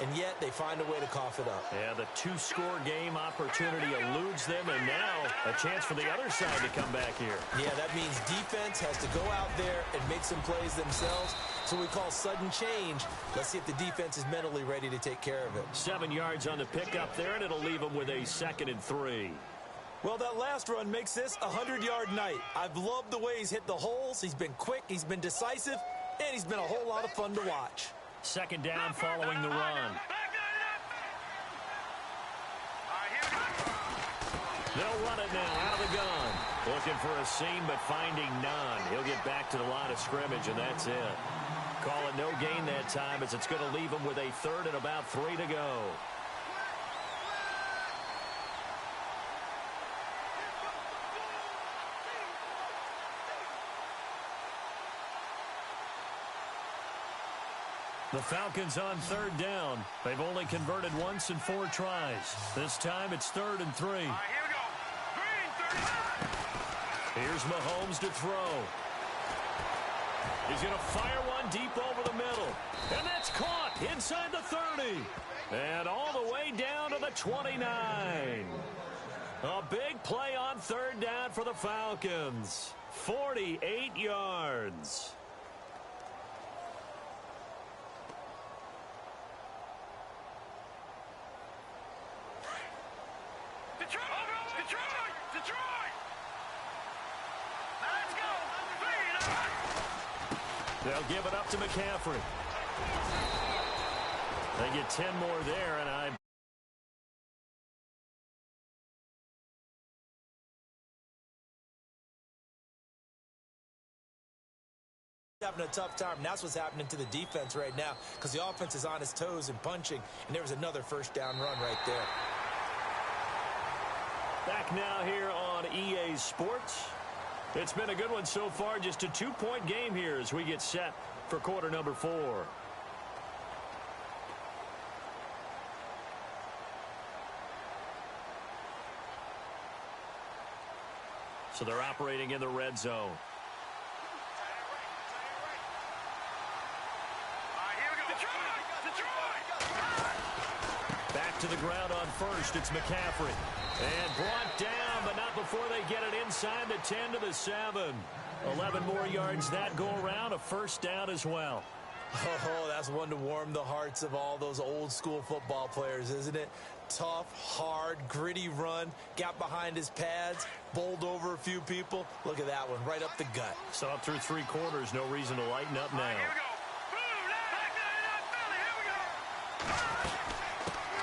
and yet they find a way to cough it up. Yeah, the 2-score game opportunity eludes them, and now a chance for the other side to come back here. Yeah, that means defense has to go out there and make some plays themselves. So we call sudden change. Let's see if the defense is mentally ready to take care of it. 7 yards on the pickup there, and it'll leave them with a 2nd and 3. Well, that last run makes this a 100-yard night. I've loved the way he's hit the holes. He's been quick, he's been decisive, and he's been a whole lot of fun to watch. 2nd down following the run. They'll run it now out of the gun. Looking for a seam, but finding none. He'll get back to the line of scrimmage, and that's it. Call it no gain that time, as it's going to leave him with a 3rd and about 3 to go. The Falcons on 3rd down. They've only converted once in 4 tries. This time it's 3rd and 3. Here we go. Green 30. Here's Mahomes to throw. He's going to fire one deep over the middle. And that's caught inside the 30. And all the way down to the 29. A big play on 3rd down for the Falcons. 48 yards. Detroit! Let's go! They'll give it up to McCaffrey. They get 10 more there, and having a tough time, and that's what's happening to the defense right now, because the offense is on its toes and punching, and there was another 1st down run right there. Back now here on EA Sports. It's been a good one so far. Just a 2-point game here as we get set for quarter number 4. So they're operating in the red zone. Back to the ground on 1st. It's McCaffrey. And brought down, but not before they get it inside the 10 to the 7. 11 more yards that go around. A 1st down as well. Oh, that's one to warm the hearts of all those old school football players, isn't it? Tough, hard, gritty run. Got behind his pads, bowled over a few people. Look at that one, right up the gut. So up through 3 quarters, no reason to lighten up now.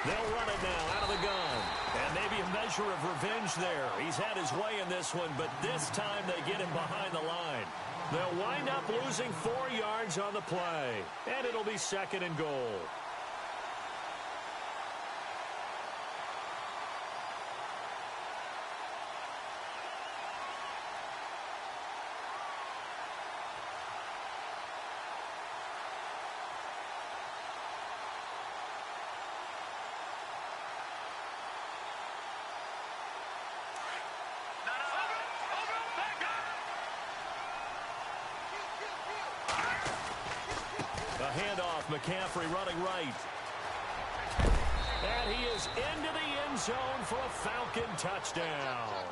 They'll run it now out of the gun. And maybe a measure of revenge there. He's had his way in this one, but this time they get him behind the line. They'll wind up losing 4 yards on the play. And it'll be 2nd and goal. A handoff, McCaffrey running right. And he is into the end zone for a Falcon touchdown.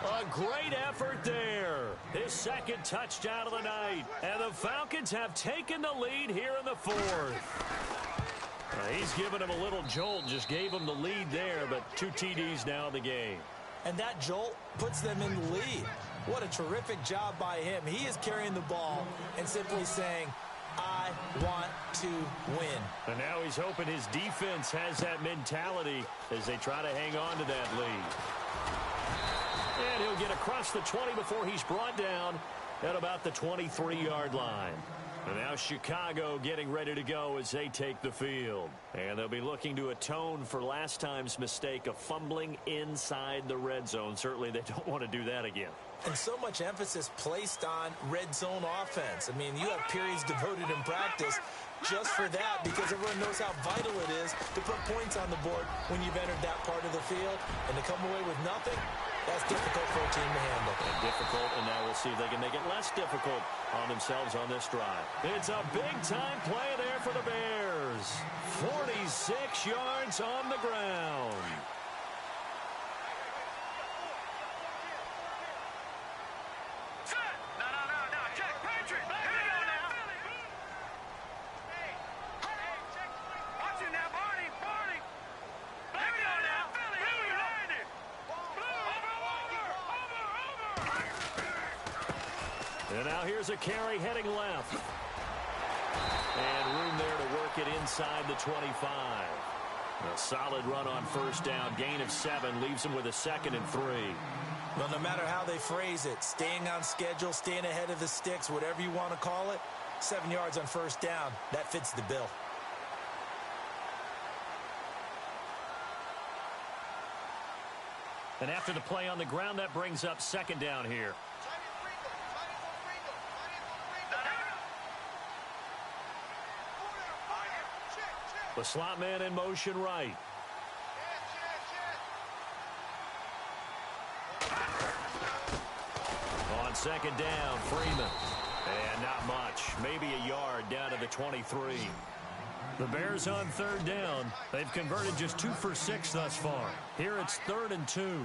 A great effort there. His 2nd touchdown of the night. And the Falcons have taken the lead here in the 4th. He's given him a little jolt, just gave him the lead there, but 2 TDs now in the game. And that jolt puts them in the lead. What a terrific job by him. He is carrying the ball and simply saying, I want to win. And now he's hoping his defense has that mentality as they try to hang on to that lead. And he'll get across the 20 before he's brought down at about the 23-yard line. And now Chicago getting ready to go as they take the field. And they'll be looking to atone for last time's mistake of fumbling inside the red zone. Certainly they don't want to do that again. And so much emphasis placed on red zone offense. I mean, you have periods devoted in practice just for that because everyone knows how vital it is to put points on the board when you've entered that part of the field. And to come away with nothing, that's difficult for a team to handle. And difficult, and now we'll see if they can make it less difficult on themselves on this drive. It's a big-time play there for the Bears. 46 yards on the ground. And now here's a carry heading left. And room there to work it inside the 25. A solid run on first down. Gain of 7 leaves him with a 2nd and 3. Well, no matter how they phrase it, staying on schedule, staying ahead of the sticks, whatever you want to call it, 7 yards on first down, that fits the bill. And after the play on the ground, that brings up 2nd down here. The slot man in motion right. On 2nd down, Freeman. And not much. Maybe a yard down to the 23. The Bears on 3rd down. They've converted just 2 for 6 thus far. Here it's 3rd and 2.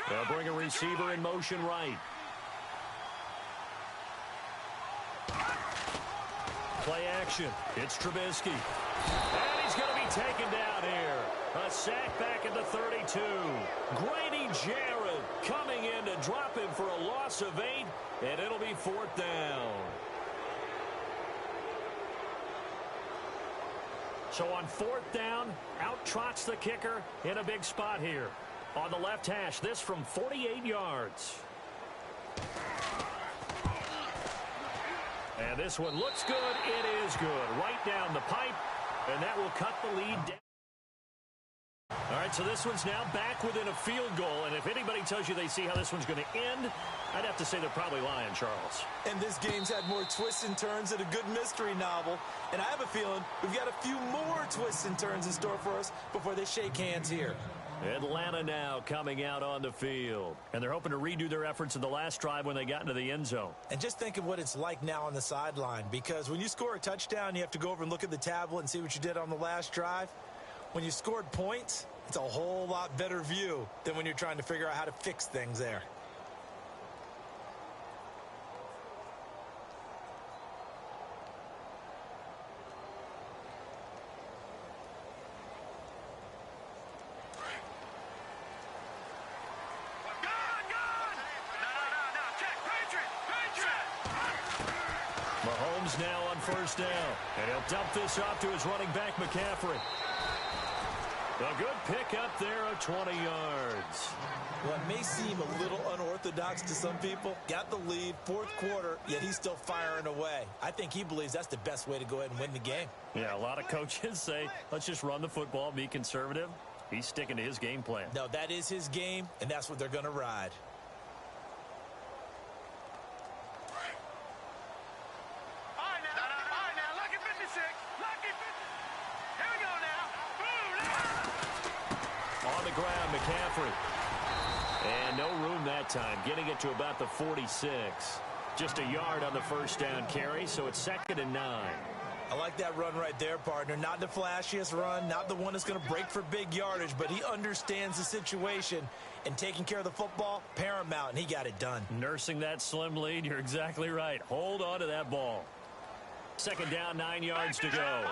They'll bring a receiver in motion right. Play action. It's Trubisky. And he's going to be taken down here. A sack back at the 32. Grady Jarrett coming in to drop him for a loss of 8, and it'll be 4th down. So on 4th down, out trots the kicker in a big spot here. On the left hash, this from 48 yards. And this one looks good. It is good. Right down the pipe. And that will cut the lead down. All right, so this one's now back within a field goal. And if anybody tells you they see how this one's going to end, I'd have to say they're probably lying, Charles. And this game's had more twists and turns than a good mystery novel. And I have a feeling we've got a few more twists and turns in store for us before they shake hands here. Atlanta now coming out on the field. And they're hoping to redo their efforts in the last drive when they got into the end zone. And just think of what it's like now on the sideline. Because when you score a touchdown, you have to go over and look at the tablet and see what you did on the last drive. When you scored points, it's a whole lot better view than when you're trying to figure out how to fix things there. Mahomes now on first down. And he'll dump this off to his running back, McCaffrey. A good pickup there of 20 yards. Well, it may seem a little unorthodox to some people. Got the lead, 4th quarter, yet he's still firing away. I think he believes that's the best way to go ahead and win the game. Yeah, a lot of coaches say, let's just run the football, be conservative. He's sticking to his game plan. No, that is his game, and that's what they're going to ride. Ground, McCaffrey. And no room that time, getting it to about the 46. Just a yard on the first down carry, so it's 2nd and 9. I like that run right there, partner. Not the flashiest run, not the one that's going to break for big yardage, but he understands the situation, and taking care of the football, paramount, and he got it done. Nursing that slim lead, you're exactly right. Hold on to that ball. 2nd down, 9 yards to go.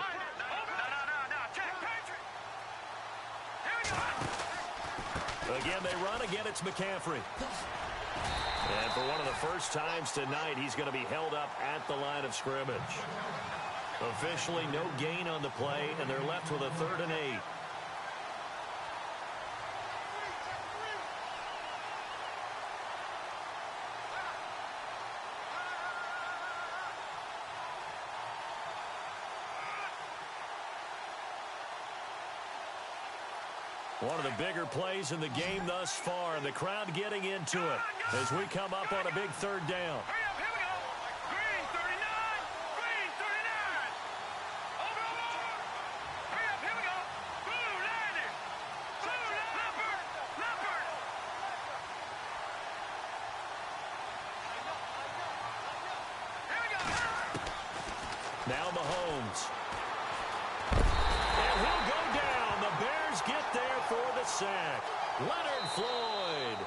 Again, they run. Again, it's McCaffrey. And for one of the first times tonight, he's going to be held up at the line of scrimmage. Officially no gain on the play, and they're left with a 3rd and 8. One of the bigger plays in the game thus far, and the crowd getting into it as we come up on a big 3rd down. Now Mahomes. And he'll go down. The Bears get there for the sack. Leonard Floyd.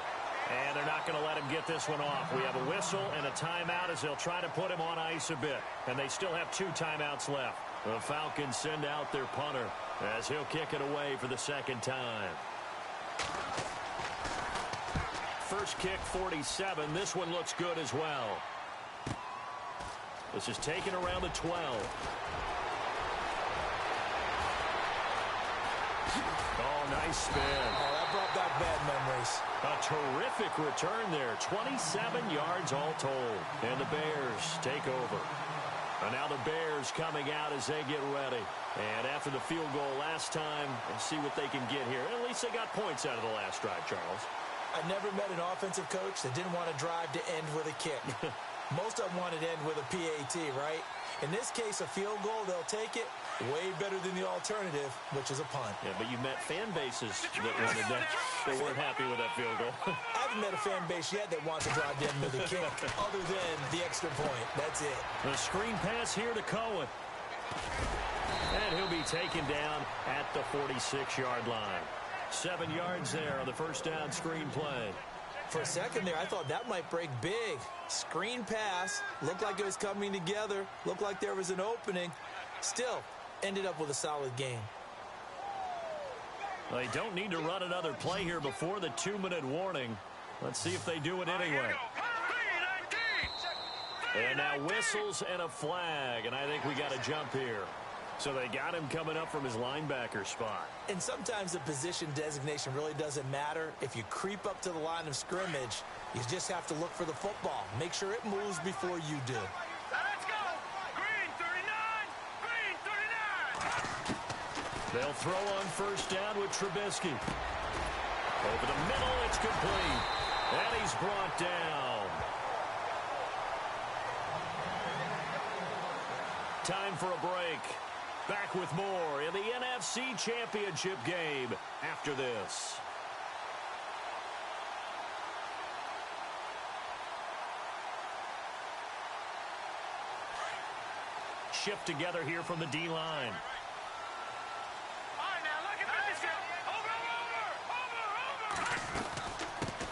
And they're not going to let him get this one off. We have a whistle and a timeout as they'll try to put him on ice a bit. And they still have 2 timeouts left. The Falcons send out their punter as he'll kick it away for the 2nd time. First kick, 47. This one looks good as well. This is taken around the 12. Oh, nice spin. Oh, that brought back bad memories. A terrific return there. 27 yards all told. And the Bears take over. And now the Bears coming out as they get ready. And after the field goal last time, we'll see what they can get here. At least they got points out of the last drive, Charles. I never met an offensive coach that didn't want to drive to end with a kick. Most of them wanted to end with a PAT, right? In this case, a field goal, they'll take it. Way better than the alternative, which is a punt. Yeah, but you met fan bases that wanted that. They weren't happy with that field goal. I haven't met a fan base yet that wants to drive to end with a kick, other than the extra point. That's it. The screen pass here to Cohen. And he'll be taken down at the 46-yard line. 7 yards there on the first down screen play. For a second there, I thought that might break big. Screen pass. Looked like it was coming together. Looked like there was an opening. Still, ended up with a solid game. They don't need to run another play here before the 2-minute warning. Let's see if they do it anyway. And now whistles and a flag, and I think we got a jump here. So they got him coming up from his linebacker spot. And sometimes the position designation really doesn't matter. If you creep up to the line of scrimmage, you just have to look for the football. Make sure it moves before you do. Let's go! Green 39! Green 39! They'll throw on first down with Trubisky. Over the middle, it's complete. And he's brought down. Time for a break. Back with more in the NFC Championship game after this. Shift together here from the D-line. All right, now look at this. Over.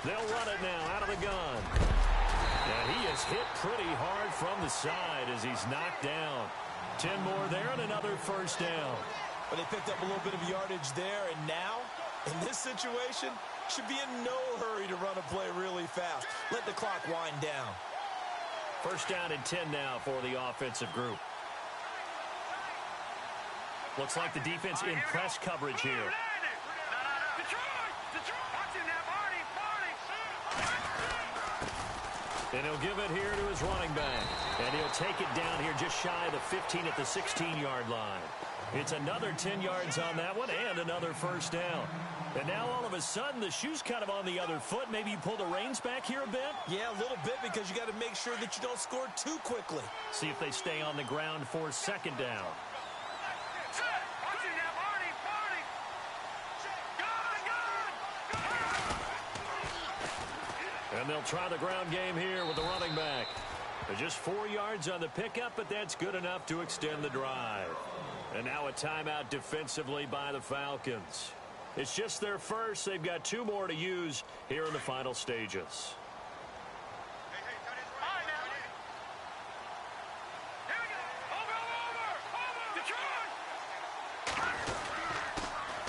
They'll run it now out of the gun. And he is hit pretty hard from the side as he's knocked down. 10 more there and another first down. But they picked up a little bit of yardage there, and now, in this situation, should be in no hurry to run a play really fast. Let the clock wind down. First down and 10 now for the offensive group. Looks like the defense in press coverage here. And he'll give it here to his running back. And he'll take it down here just shy of the 15 at the 16-yard line. It's another 10 yards on that one and another first down. And now all of a sudden the shoe's kind of on the other foot. Maybe you pull the reins back here a bit? Yeah, a little bit because you got to make sure that you don't score too quickly. See if they stay on the ground for second down. And they'll try the ground game here with the running back. They're just 4 yards on the pickup, but that's good enough to extend the drive. And now a timeout defensively by the Falcons. It's just their first. They've got 2 more to use here in the final stages.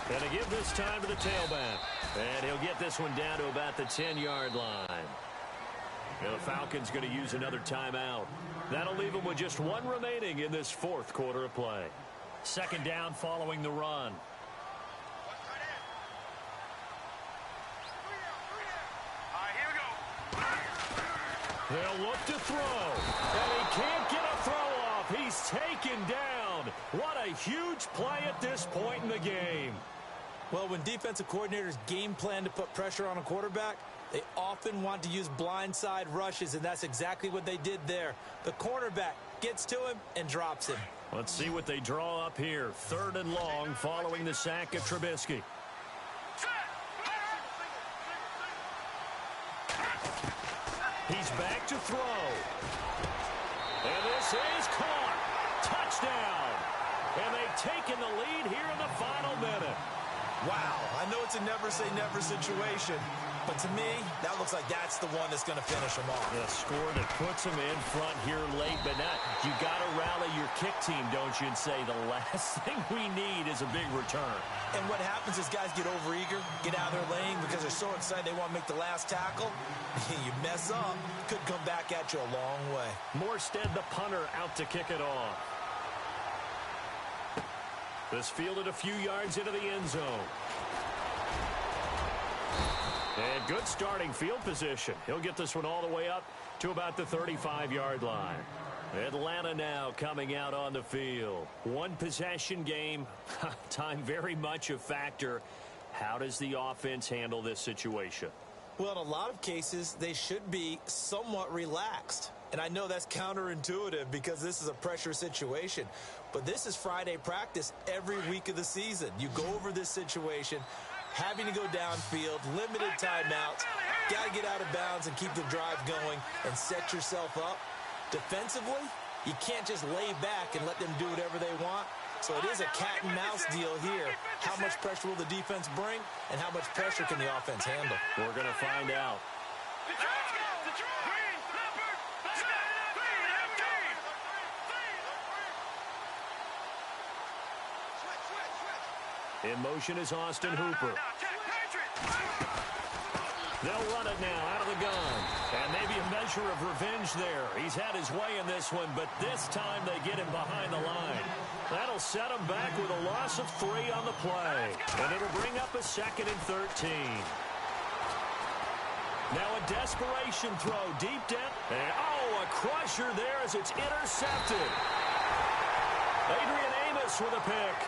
And to give this time to the tailback. And he'll get this one down to about the 10-yard line. And the Falcons going to use another timeout. That'll leave them with just one remaining in this fourth quarter of play. Second down following the run. They'll look to throw, and he can't get a throw off. He's taken down. What a huge play at this point in the game. Well, when defensive coordinators game plan to put pressure on a quarterback, they often want to use blindside rushes, and that's exactly what they did there. The cornerback gets to him and drops him. Let's see what they draw up here. Third and long following the sack of Trubisky. He's back to throw. And this is caught. Touchdown. And they've taken the lead here in the final minute. Wow, I know it's a never-say-never situation, but to me, that looks like that's the one that's going to finish them off. A score that puts them in front here late, but not. You got to rally your kick team, don't you, and say the last thing we need is a big return. And what happens is guys get overeager, get out of their lane because they're so excited they want to make the last tackle. You mess up, could come back at you a long way. Morstead, the punter, out to kick it off. This fielded a few yards into the end zone. And good starting field position. He'll get this one all the way up to about the 35-yard line. Atlanta now coming out on the field. One possession game. Time very much a factor. How does the offense handle this situation? Well, in a lot of cases, they should be somewhat relaxed. And I know that's counterintuitive because this is a pressure situation. But this is Friday practice every week of the season. You go over this situation, having to go downfield, limited timeouts, got to get out of bounds and keep the drive going and set yourself up. Defensively, you can't just lay back and let them do whatever they want. So it is a cat and mouse deal here. How much pressure will the defense bring and how much pressure can the offense handle? We're going to find out. In motion is Austin Hooper. They'll run it now out of the gun. And maybe a measure of revenge there. He's had his way in this one, but this time they get him behind the line. That'll set him back with a loss of 3 on the play. And it'll bring up a 2nd and 13. Now a desperation throw deep down. And, oh, a crusher there as it's intercepted. Adrian Amos with a pick.